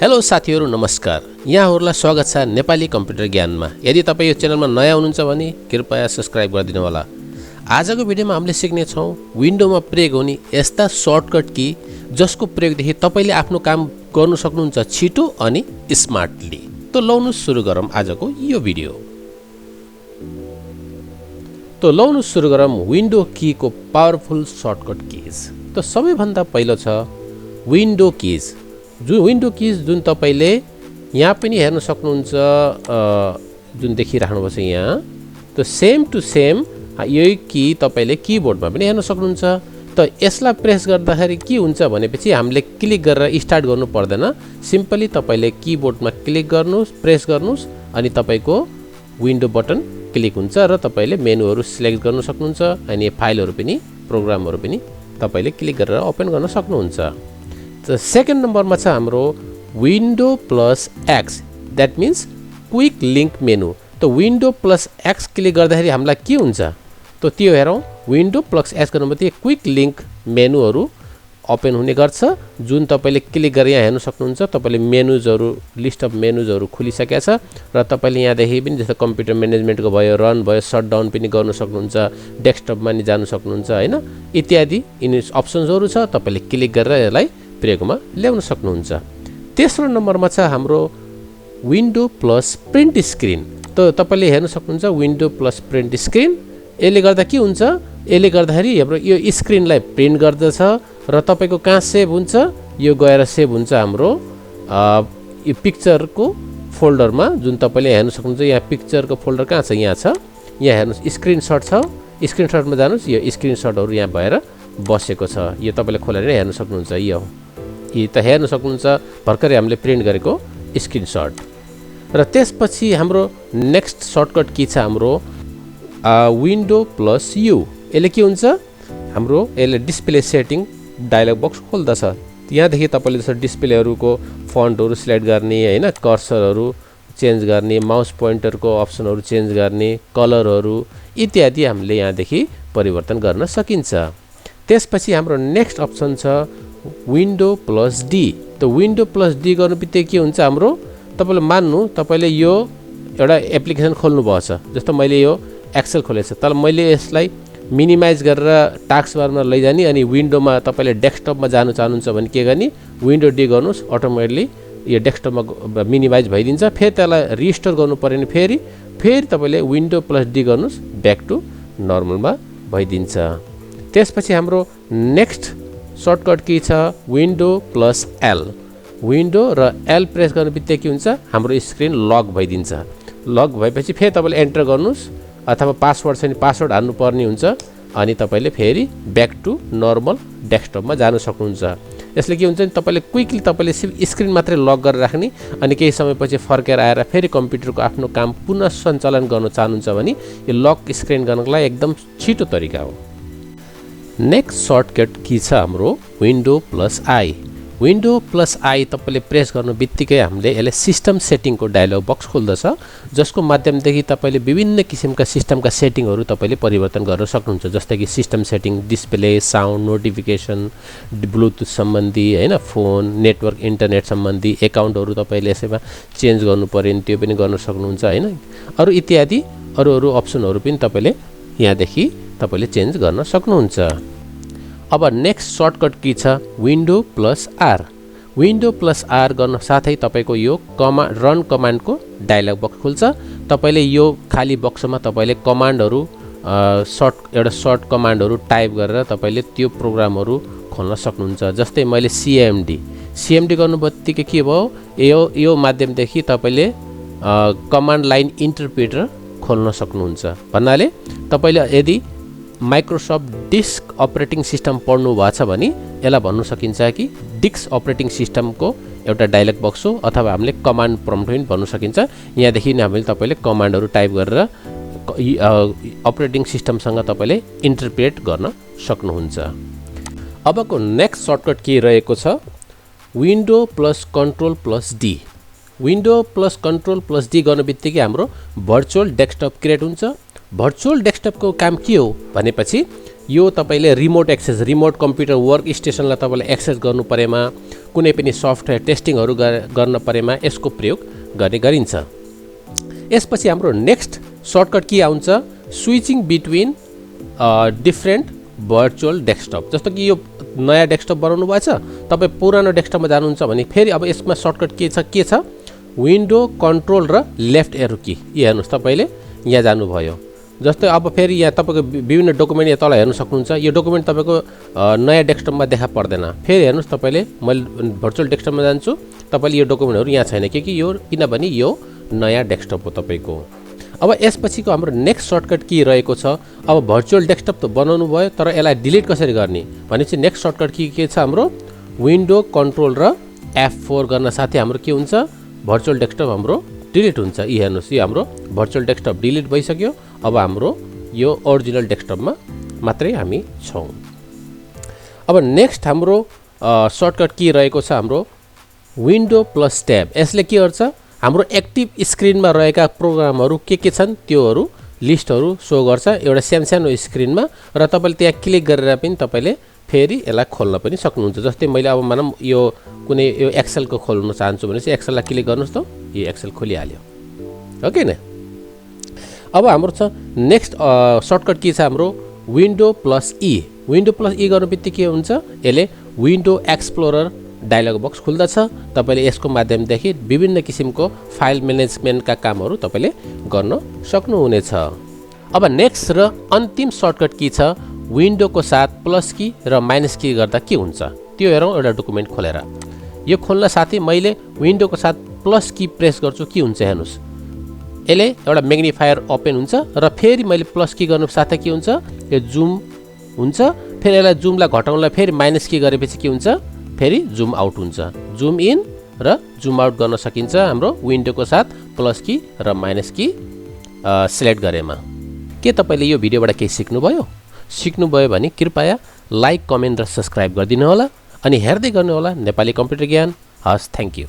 Hello साथीहरु नमस्कार। यहाँहरुलाई स्वागत छ नेपाली कम्प्युटर ज्ञानमा। यदि तपाई यो च्यानलमा नयाँ हुनुहुन्छ भने कृपया सब्स्क्राइब गरिदिनु होला। आजको भिडियोमा हामीले सिक्ने छौं विन्डोमा प्रयोग हुने यस्ता सर्टकट की जसको प्रयोगदेखि तपाईले आफ्नो काम गर्न सक्नुहुन्छ छिटो अनि स्मार्टली। त लौनु सुरु गरौँ आजको यो भिडियो। त लौनु सुरु गरौँ विन्डो की को पावरफुल सर्टकट कीज। त सबैभन्दा पहिलो छ विन्डो कीज। विन्डो कीज जुन तपाईले यहाँ पनि हेर्न सक्नुहुन्छ, जुन देखिराख्नु भएको छ यहाँ। त सेम टु सेम यही की तपाईले कीबोर्डमा पनि हेर्न सक्नुहुन्छ। त यसलाई प्रेस गर्दाखेरि के हुन्छ भनेपछि हामीले क्लिक गरेर स्टार्ट गर्नु पर्दैन। सिम्पली तपाईले कीबोर्डमा क्लिक गर्नुस्, प्रेस गर्नुस् अनि तपाईको विन्डो बटन क्लिक हुन्छ र तपाईले मेनुहरु सिलेक्ट गर्न सक्नुहुन्छ अनि फाइलहरु पनि प्रोग्रामहरु पनि तपाईले क्लिक गरेर ओपन गर्न सक्नुहुन्छ। त सेकेन्ड नम्बरमा छ हाम्रो window plus X, that means quick link menu. त विन्डो प्लस एक्स क्लिक गर्दाखेरि हामीलाई के हुन्छ त त्यो हेरौं। विन्डो प्लस एक्स गर्नुपछि क्विक लिंक मेनुहरु ओपन हुने गर्छ, जुन तपाईले क्लिक गरेर यहाँ हेर्न सक्नुहुन्छ। तपाईले मेनुजहरु, लिस्ट अफ मेनुजहरु खुलिसकेको छ र तपाईले यहाँ देखि पनि जस्तो कम्प्युटर म्यानेजमेन्टको भयो, रन भयो, शटडाउन पनि गर्न सक्नुहुन्छ, डेस्कटपमा नि जान सक्नुहुन्छ हैन, इत्यादि यिनी अप्सन्सहरु छ। तपाईले क्लिक गरेर यसलाई प्रयोगमा ल्याउन सक्नुहुन्छ। तेस्रो नम्बरमा छ हाम्रो विन्डो प्लस प्रिन्ट स्क्रिन। त तपाईले हेर्न सक्नुहुन्छ विन्डो प्लस प्रिन्ट स्क्रिन। यसले गर्दा के हुन्छ, यसले गर्दाखेरि हाम्रो यो स्क्रिनलाई प्रिन्ट गर्दछ र तपाईको कहाँ सेभ हुन्छ, यो गएर सेभ हुन्छ हाम्रो यो पिक्चरको फोल्डरमा, जुन तपाईले हेर्न सक्नुहुन्छ। यहाँ पिक्चरको फोल्डर कहाँ छ, यहाँ छ। यहाँ हेर्नुस् स्क्रिनशट छ, स्क्रिनशटमा जानुस्, यो स्क्रिनशटहरु यहाँ भएर बसेको छ। यो तपाईले खोलेर हेर्न सक्नुहुन्छ। यो त हेर्न सक्नुहुन्छ भर्खरै हामीले प्रिन्ट गरेको स्क्रिनशट। र त्यसपछि हाम्रो नेक्स्ट सर्टकट की छ हाम्रो विन्डो प्लस यू। यसले के हुन्छ, हाम्रो यसले डिस्प्ले सेटिङ डायलग बक्स खोल्दछ। यहाँदेखि तपाईले जस्तो डिस्प्लेहरुको फन्टहरु सिलेक्ट गर्ने हैन, कर्सरहरु चेन्ज गर्ने, माउस पोइन्टरको अप्सनहरु चेन्ज गर्ने, कलरहरु इत्यादि हामीले यहाँदेखि परिवर्तन गर्न सकिन्छ। त्यसपछि हाम्रो नेक्स्ट अप्सन छ विन्डो प्लस डी। त विन्डो प्लस डी गर्नुबित्तिकै के हुन्छ हाम्रो, तपाईले मान्नु तपाईले यो एउटा एप्लिकेसन खोल्नु भएको छ। जस्तो मैले यो एक्सेल खोलेको छ, तर मैले यसलाई मिनिमाइज गरेर टास्क बारमा लैजाने अनि विन्डोमा तपाईले डेस्कटपमा जानु चाहनुहुन्छ भने के गर्ने, विन्डो डी गर्नुस्, अटोमेटिकली यो डेस्कटपमा मिनिमाइज भइदिन्छ। फेरि त्यसलाई रिस्टोर गर्नु पर्यो भने फेरि तपाईले विन्डो प्लस डी गर्नुस्, ब्याक टु नर्मलमा भइदिन्छ। त्यसपछि हाम्रो नेक्स्ट सर्टकट की छ विन्डो प्लस एल। विन्डो र एल प्रेस गर्नुबित्तिकै के हुन्छ, हाम्रो स्क्रिन लक भइदिन्छ। लक भएपछि फेरि तपाईले एन्टर गर्नुस् अथवा पासवर्ड छ नि पासवर्ड हाल्नु पर्ने हुन्छ अनि तपाईले फेरि ब्याक टु नर्मल डेस्कटपमा जान सक्नुहुन्छ। यसले के हुन्छ नि, तपाईले क्विकली तपाईले स्क्रिन मात्रै लक गरेर राख्ने अनि केही समयपछि फर्केर आएर फेरि कम्प्युटरको आफ्नो काम पुनः सञ्चालन गर्न चाहनुहुन्छ भने यो लक स्क्रिन गर्नको लागि एकदम छिटो तरिका हो। नेक्स्ट सर्टकट की छ हाम्रो window plus I. Window plus I तपाईले प्रेस गर्नु बित्तिकै हामीले यसले सिस्टम सेटिङको डायलग बक्स खोल्दछ, जसको माध्यमदेखि तपाईले विभिन्न किसिमका सिस्टमका सेटिङहरु तपाईले परिवर्तन गर्न सक्नुहुन्छ। जस्तै कि system setting, display, sound, notification, Bluetooth सम्बन्धी हैन, फोन, नेटवर्क, इन्टरनेट सम्बन्धी एकाउन्टहरु तपाईले यसैमा चेन्ज गर्नु पर्यो नि त्यो पनि गर्न सक्नुहुन्छ हैन। अरु इत्यादि अरु अप्सनहरु पनि तपाईले यहाँदेखि तपाईले चेन्ज गर्न सक्नुहुन्छ। अब नेक्स्ट सर्टकट की छ window plus R. Window plus R गर्न साथै तपाईको यो रन कमान्डको डायलग बक्स खुल्छ। तपाईले यो खाली बक्समा तपाईले कमान्डहरु एउटा सर्ट कमान्डहरु टाइप गरेर तपाईले त्यो प्रोग्रामहरु खोल्न सक्नुहुन्छ। जस्तै मैले सीएमडी गर्नुबित्तिकै के भयो, यो माध्यमदेखि तपाईले कमान्ड लाइन इन्टरप्रेटर खोल्न सक्नुहुन्छ। भन्नाले तपाईले यदि माइक्रोसफ्ट डिस्क अपरेटिङ सिस्टम पढ्नु भएको छ भने यसलाई भन्नु सकिन्छ कि डिस्क अपरेटिङ सिस्टमको एउटा डायलग बक्स हो, अथवा हामीले कमान्ड प्रम्प्ट पनि भन्नु सकिन्छ। यहाँदेखि नै हामीले तपाईले कमान्डहरु टाइप गरेर अपरेटिङ सिस्टमसँग तपाईले इन्टरप्रेट गर्न सक्नुहुन्छ। अबको नेक्स्ट सर्टकट के रहेको छ window plus control plus D. Window plus control plus D गर्नुबित्तिकै हाम्रो भर्चुअल डेस्कटप क्रिएट हुन्छ। भर्चुअल डेस्कटपको काम के हो भनेपछि यो तपाईले remote access, remote computer work स्टेसनलाई तपाईले एक्सेस गर्नु परेमा कुनै पनि सफ्टवेयर टेस्टिङहरू गर्न परेमा यसको प्रयोग गर्ने गरिन्छ। यसपछि हाम्रो नेक्स्ट सर्टकट की आउँछ switching between different virtual desktop. जस्तो कि यो नयाँ डेस्कटप बनाउनु भएछ, तपाईँ पुरानो डेस्कटपमा जानुहुन्छ भने फेरि अब यसमा सर्टकट के छ विन्डो कन्ट्रोल र लेफ्ट एरो की। यो हेर्नुहोस् तपाईँले यहाँ जानुभयो। जस्तै अब फेरि यहाँ तपाईँको विभिन्न डकुमेन्ट यहाँ तल हेर्न सक्नुहुन्छ। यो डकुमेन्ट तपाईँको नयाँ डेस्कटपमा देखा पर्दैन। फेरि हेर्नुहोस् तपाईँले मैले भर्चुअल डेस्कटपमा जान्छु, तपाईँले यो डकुमेन्टहरू यहाँ छैन किनभने यो नयाँ डेस्कटप हो तपाईँको। अब यसपछिको हाम्रो नेक्स्ट सर्टकट की रहेको छ। अब भर्चुअल डेस्कटप त बनाउनु भयो, तर यसलाई डिलिट कसरी गर्ने भनेपछि नेक्स्ट सर्टकट की के छ हाम्रो विन्डो कन्ट्रोल र F4 गर्न साथै हाम्रो के हुन्छ भर्चुअल डेस्कटप हाम्रो डिलिट हुन्छ। यी हेर्नुहोस् यो हाम्रो भर्चुअल डेस्कटप डिलिट भइसक्यो। अब हाम्रो यो ओरिजिनल डेस्कटपमा मात्रै हामी छौँ। अब नेक्स्ट हाम्रो सर्टकट की रहेको छ हाम्रो विन्डो प्लस ट्याब। यसले के गर्छ हाम्रो एक्टिभ स्क्रिनमा रहेका प्रोग्रामहरू के छन् त्योहरू लिस्टहरू सो गर्छ एउटा सानो स्क्रिनमा, र तपाईँले त्यहाँ क्लिक गरेर पनि तपाईँले फेरि यसलाई खोल्न पनि सक्नुहुन्छ। जस्तै मैले अब मानौँ यो कुनै यो एक्सेलको खोल्न चाहन्छु भनेपछि एक्सेललाई क्लिक गर्नुहोस् त यो एक्सेल खोलिहाल्यो, हो कि न। अब हाम्रो छ नेक्स्ट सर्टकट के छ हाम्रो विन्डो प्लस ई। विन्डो प्लस ई गर्नु बित्तिकै के हुन्छ यसले विन्डो एक्सप्लोरर डायलग बक्स खुल्दछ। तपाईँले यसको माध्यमदेखि विभिन्न किसिमको फाइल म्यानेजमेन्टका कामहरू तपाईँले गर्न सक्नुहुनेछ। अब नेक्स्ट र अन्तिम सर्टकट की छ विन्डोको साथ प्लस की र माइनस की गर्दा के हुन्छ त्यो हेरौँ। एउटा डकुमेन्ट खोलेर यो खोल्न साथै मैले विन्डोको साथ प्लस की प्रेस गर्छु, के हुन्छ हेर्नुहोस् यसले एउटा म्याग्निफायर ओपन हुन्छ, र फेरि मैले प्लस की गर्नु साथै के हुन्छ यो जुम हुन्छ। फेरि यसलाई जुमलाई घटाउनलाई फेरि माइनस की गरेपछि के हुन्छ फेरि जुम आउट हुन्छ। जुम इन र जुम आउट गर्न सकिन्छ हाम्रो विन्डोको साथ प्लस की र माइनस की सिलेक्ट गरेमा। के तपाईँले यो भिडियोबाट केही सिक्नुभयो भने कृपया लाइक कमेन्ट र सब्सक्राइब गरिदिनु होला, अनि हेर्दै गर्नुहोला नेपाली कम्प्युटर ज्ञान। हस्, थ्याङ्क यू।